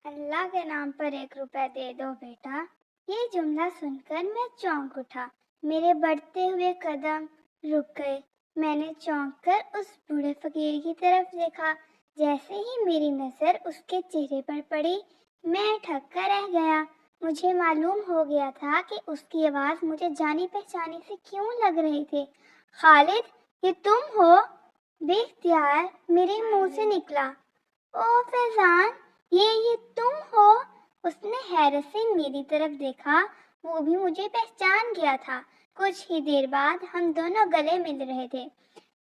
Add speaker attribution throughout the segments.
Speaker 1: अल्लाह के नाम पर 1 रुपया दे दो बेटा। ये जुमला सुनकर मैं चौंक उठा। मेरे बढ़ते हुए कदम रुक गए। मैंने चौंक कर उस बूढ़े फकीर की तरफ देखा। जैसे ही मेरी नजर उसके चेहरे पर पड़ी, मैं ठग कर रह गया। मुझे मालूम हो गया था कि उसकी आवाज मुझे जानी पहचानी से क्यों लग रही थी। खालिद, ये तुम हो? बेख्तियार मेरे मुंह से निकला। ओ फैजान, ये तुम हो? उसने हैरत से मेरी तरफ देखा। वो भी मुझे पहचान गया था। कुछ ही देर बाद हम दोनों गले मिल रहे थे।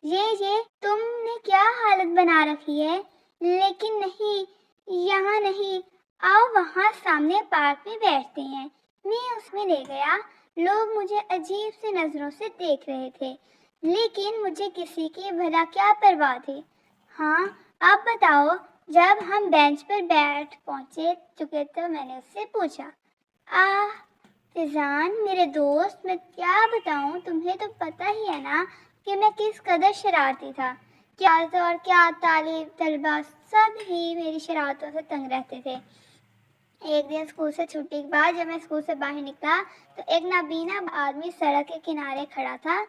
Speaker 1: ये तुमने क्या हालत बना रखी है? लेकिन नहीं, यहाँ नहीं। आओ वहाँ सामने पार्क में बैठते हैं। मैं उसमें ले गया। लोग मुझे अजीब सी नजरों से देख रहे थे, लेकिन मुझे किसी की भला क्या परवाह थी। हाँ, आप बताओ। जब हम बेंच पर बैठ पहुंचे चुके तो मैंने उससे पूछा, फिजान मेरे दोस्त, मैं क्या बताऊं, तुम्हें तो पता ही है ना कि मैं किस कदर शरारती था। क्या और क्या तालिब तलबा सब ही मेरी शरारतों से तंग रहते थे। एक दिन स्कूल से छुट्टी के बाद जब मैं स्कूल से बाहर निकला तो एक नाबीना आदमी सड़क के किनारे खड़ा था।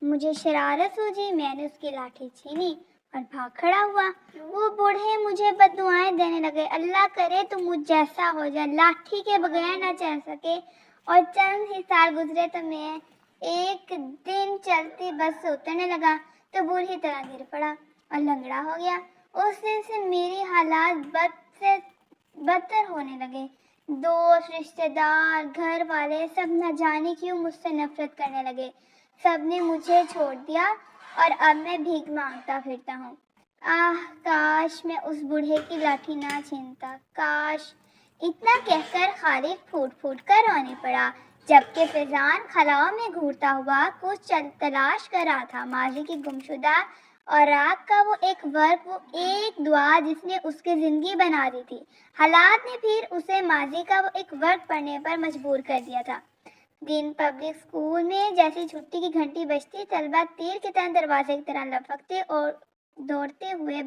Speaker 1: मुझे शरारत सूझी, मैंने उसकी लाठी छीनी और भाग खड़ा हुआ। वो बूढ़े मुझे बददुआएं देने लगे। अल्लाह करे तुम मुझ जैसा हो जाए, लाठी के बगैर ना चल सके। और चंद ही साल गुजरे तो मैं एक दिन चलती बस से उतरने लगा तो बुरी तरह गिर पड़ा और लंगड़ा हो गया। उस दिन से मेरी हालात बदतर होने लगे। दोस्त, रिश्तेदार, घर वाले सब न जाने क्यों मुझसे नफरत करने लगे। सबने मुझे छोड़ दिया और अब मैं भीख मांगता फिरता हूँ। काश मैं उस बूढ़े की लाठी ना छीनता, काश। इतना कहकर खालिद फूट फूट कर रोने पड़ा, जबकि फैजान खलाओं में घूरता हुआ कुछ तलाश कर रहा था। माजी की गुमशुदा और रात का वो एक वर्क, वो एक दुआ जिसने उसकी जिंदगी बना दी थी। हालात ने फिर उसे माजी का वो एक वर्क पढ़ने पर मजबूर कर दिया था। दिन पब्लिक स्कूल में जैसी छुट्टी की घंटी बजती, तलबा तीर की तरह दरवाजे की तरह लपकते और दौड़ते हुए